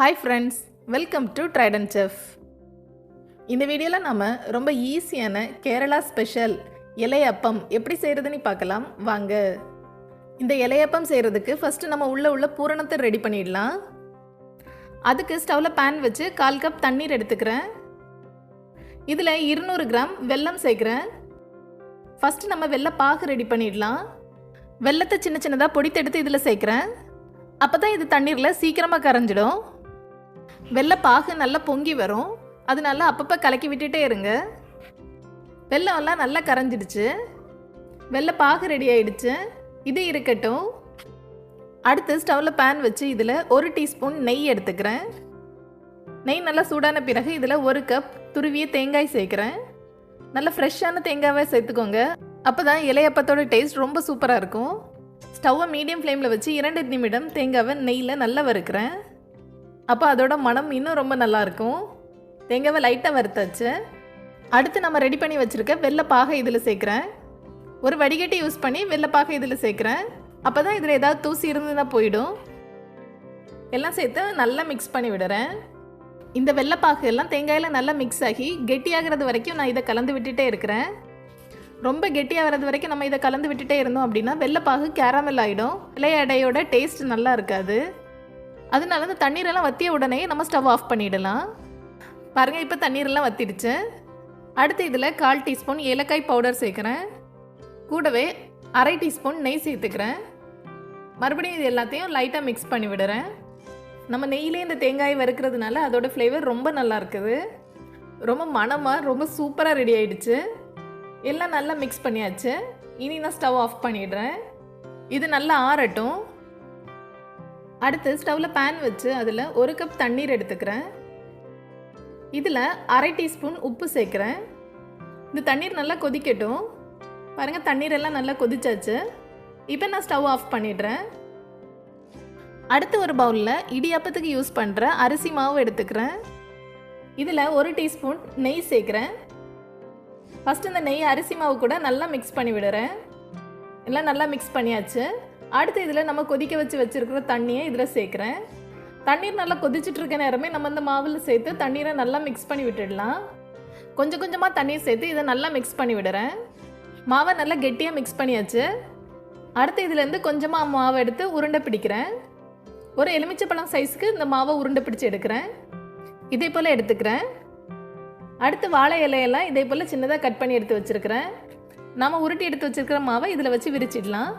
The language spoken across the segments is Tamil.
Hi friends, welcome to Trident Chef. இந்த வீடியோல நாம ரொம்ப ஈஸியான கேரளா ஸ்பெஷல் இலை அப்பம் எப்படி செய்யறதுன்னு பார்க்கலாம் வாங்க. இந்த இலை அப்பம் செய்யறதுக்கு ஃபர்ஸ்ட் நம்ம உள்ள பூரணத்தை ரெடி பண்ணிடலாம். அதுக்கு ஸ்டவ்ல pan வச்சு 1/4 கப் தண்ணீர் எடுத்துக்கிறேன். இதுல 200 கிராம் வெல்லம் சேர்க்கிறேன். ஃபர்ஸ்ட் நம்ம வெல்ல பாகு ரெடி பண்ணிடலாம். வெல்லத்தை சின்ன சின்னதா பொடித்து எடுத்து இதுல சேர்க்கிறேன். அப்பதான் இது தண்ணீர்ல சீக்கிரமா கரைஞ்சிடும். வெல்ல பாகு நல்லா பொங்கி வரும். அதனால அப்பப்போ கலக்கி விட்டுட்டே இருங்க. வெல்லம் எல்லாம் நல்லா கரைஞ்சிடுச்சு. வெல்ல பாகு ரெடி ஆயிடுச்சு. இது இருக்கட்டும். அடுத்து ஸ்டவ்ல pan வச்சு இதில் 1 டீஸ்பூன் நெய் எடுத்துக்கிறேன். நெய் நல்லா சூடான பிறகு இதில் 1 கப் துருவிய தேங்காய் சேர்க்குறேன். நல்லா ஃப்ரெஷ்ஷான தேங்காவை சேர்த்துக்கோங்க. அப்போ தான் இலையப்பத்தோட டேஸ்ட் ரொம்ப சூப்பராக இருக்கும். ஸ்டவ்வை மீடியம் ஃப்ளேமில் வச்சு 2 நிமிடம் தேங்காவை நெய்யில் நல்லா வறுக்கிறேன். அப்போ அதோட மனம் இன்னும் ரொம்ப நல்லாயிருக்கும். தேங்காவை லைட்டாக வறுத்தாச்சு. அடுத்து நம்ம ரெடி பண்ணி வச்சுருக்க வெள்ளைப்பாகை இதில் சேர்க்குறேன். ஒரு வடிகட்டி யூஸ் பண்ணி வெள்ளைப்பாகை இதில் சேர்க்குறேன். அப்போ தான் இதில் ஏதாவது தூசி இருந்துன்னா போயிடும். எல்லாம் சேர்த்து நல்லா மிக்ஸ் பண்ணி விடுறேன். இந்த வெள்ளைப்பாகு எல்லாம் தேங்காயில் நல்லா மிக்ஸ் ஆகி கெட்டியாகிறது வரைக்கும் நான் இதை கலந்து விட்டுட்டே இருக்கிறேன். ரொம்ப கெட்டியாகிறது வரைக்கும் நம்ம இதை கலந்து விட்டுட்டே இருந்தோம் அப்படின்னா வெள்ளைப்பாகு கேரமல் ஆகிடும். இலையடையோட டேஸ்ட் நல்லா இருக்காது. அதனால இந்த தண்ணீரெல்லாம் வற்றிய உடனே நம்ம ஸ்டவ் ஆஃப் பண்ணிடலாம். பாருங்கள், இப்போ தண்ணீரெல்லாம் வற்றிடுச்சு. அடுத்து இதில் 1/4 டீஸ்பூன் ஏலக்காய் பவுடர் சேர்க்குறேன். கூடவே 1/2 டீஸ்பூன் நெய் சேர்த்துக்கிறேன். மறுபடியும் இது எல்லாத்தையும் லைட்டாக மிக்ஸ் பண்ணி விடுறேன். நம்ம நெய்யிலே இந்த தேங்காயை வறுக்கிறதுனால அதோட ஃப்ளேவர் ரொம்ப நல்லா இருக்குது. ரொம்ப மணமாக ரொம்ப சூப்பராக ரெடி ஆயிடுச்சு. எல்லாம் நல்லா மிக்ஸ் பண்ணியாச்சு. இனி நான் ஸ்டவ் ஆஃப் பண்ணிடுறேன். இது நல்லா ஆறட்டும். அடுத்து ஸ்டவ்ல pan வச்சு அதில் 1 கப் தண்ணீர் எடுத்துக்கிறேன். இதில் 1/2 டீஸ்பூன் உப்பு சேர்க்குறேன். இந்த தண்ணீர் நல்லா கொதிக்கட்டும். பாருங்கள், தண்ணீர் எல்லாம் நல்லா கொதிச்சாச்சு. இப்போ நான் ஸ்டவ் ஆஃப் பண்ணிடுறேன். அடுத்து ஒரு பவுலில் இடியாப்பத்துக்கு யூஸ் பண்ணுற அரிசி மாவு எடுத்துக்கிறேன். இதில் 1 டீஸ்பூன் நெய் சேர்க்குறேன். ஃபஸ்ட்டு இந்த நெய் அரிசி மாவு கூட நல்லா மிக்ஸ் பண்ணி விடுறேன். எல்லாம் நல்லா மிக்ஸ் பண்ணியாச்சு. அடுத்து இதில் நம்ம கொதிக்க வச்சுருக்கிற தண்ணியை இதில் சேர்க்குறேன். தண்ணீர் நல்லா கொதிச்சுட்டு இருக்க நேரமே நம்ம இந்த மாவில் சேர்த்து தண்ணீரை நல்லா மிக்ஸ் பண்ணி விட்டுடலாம். கொஞ்சம் கொஞ்சமாக தண்ணீர் சேர்த்து இதை நல்லா மிக்ஸ் பண்ணி விடுறேன். மாவை நல்லா கெட்டியாக மிக்ஸ் பண்ணியாச்சு. அடுத்து இதுலேருந்து கொஞ்சமாக மாவை எடுத்து உருண்டை பிடிக்கிறேன். ஒரு எலுமிச்சைப்பழம் சைஸுக்கு இந்த மாவை உருண்டை பிடிச்சி எடுக்கிறேன். இதே போல் எடுத்துக்கிறேன். அடுத்து வாழை இலையெல்லாம் இதே போல் சின்னதாக கட் பண்ணி எடுத்து வச்சுருக்கிறேன். நாம் உருட்டி எடுத்து வச்சுருக்கிற மாவை இதில் வச்சு விரிச்சிடலாம்.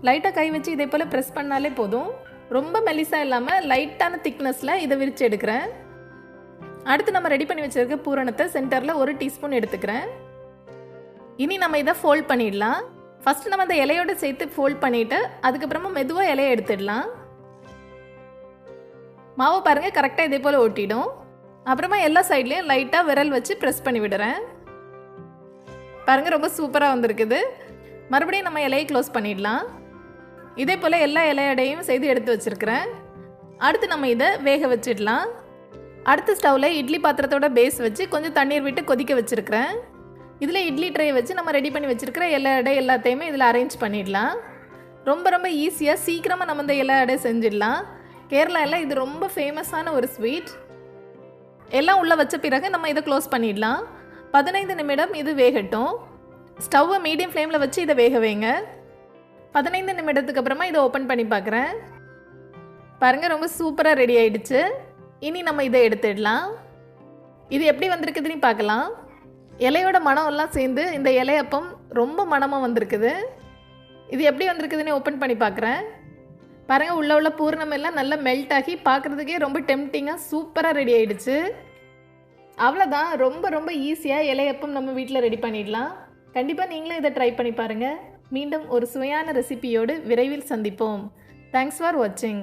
லைட்டாக கை வச்சு இதே போல் ப்ரெஸ் பண்ணாலே போதும். ரொம்ப மெல்லிசாக இல்லாமல் லைட்டான திக்னஸில் இதை விரித்து எடுக்கிறேன். அடுத்து நம்ம ரெடி பண்ணி வச்சுருக்க பூரணத்தை சென்டரில் 1 டீஸ்பூன் எடுத்துக்கிறேன். இனி நம்ம இதை ஃபோல்ட் பண்ணிடலாம். ஃபஸ்ட்டு நம்ம அந்த இலையோடு சேர்த்து ஃபோல்ட் பண்ணிவிட்டு அதுக்கப்புறமா மெதுவாக இலையை எடுத்துடலாம். மாவை பாருங்கள், கரெக்டாக இதே போல் ஒட்டிடும். அப்புறமா எல்லா சைட்லேயும் லைட்டாக விரல் வச்சு ப்ரெஸ் பண்ணி விடுறேன். பாருங்கள், ரொம்ப சூப்பராக வந்திருக்குது. மறுபடியும் நம்ம இலையை க்ளோஸ் பண்ணிடலாம். இதே போல் எல்லா இலையடையும் செய்து எடுத்து வச்சுருக்கிறேன். அடுத்து நம்ம இதை வேக வச்சிடலாம். அடுத்து ஸ்டவ்வில் இட்லி பாத்திரத்தோட பேஸ் வச்சு கொஞ்சம் தண்ணீர் விட்டு கொதிக்க வச்சுருக்கிறேன். இதில் இட்லி ட்ரே வச்சு நம்ம ரெடி பண்ணி வச்சுருக்கிற எல்லா அடை எல்லாத்தையுமே இதில் அரேஞ்ச் பண்ணிடலாம். ரொம்ப ரொம்ப ஈஸியாக சீக்கிரமாக நம்ம இந்த எல்லா அடை செஞ்சிடலாம். கேரளாவில் இது ரொம்ப ஃபேமஸான ஒரு ஸ்வீட். எல்லாம் உள்ளே வச்ச பிறகு நம்ம இதை க்ளோஸ் பண்ணிடலாம். 15 நிமிடம் இது வேகட்டும். ஸ்டவ்வை மீடியம் ஃப்ளேமில் வச்சு இதை வேக வைங்க. 15 நிமிடத்துக்கு அப்புறமா இதை ஓப்பன் பண்ணி பார்க்குறேன். பாருங்கள், ரொம்ப சூப்பராக ரெடி ஆயிடுச்சு. இனி நம்ம இதை எடுத்துடலாம். இது எப்படி வந்திருக்குதுன்னு பார்க்கலாம். இலையோட மனம் எல்லாம் சேர்ந்து இந்த இலையப்பம் ரொம்ப மணமாக வந்திருக்குது. இது எப்படி வந்திருக்குதுன்னு ஓப்பன் பண்ணி பார்க்குறேன். பாருங்கள், உள்ள பூரணம் எல்லாம் நல்லா மெல்ட் ஆகி பார்க்குறதுக்கே ரொம்ப டெம்டிங்காக சூப்பராக ரெடி ஆயிடுச்சு. அவ்வளோதான், ரொம்ப ரொம்ப ஈஸியாக இலையப்பம் நம்ம வீட்டில் ரெடி பண்ணிடலாம். கண்டிப்பாக நீங்களும் இதை ட்ரை பண்ணி பாருங்கள். மீண்டும் ஒரு சுவையான ரெசிபியோடு விரைவில் சந்திப்போம். தேங்க்ஸ் ஃபார் வாட்சிங்.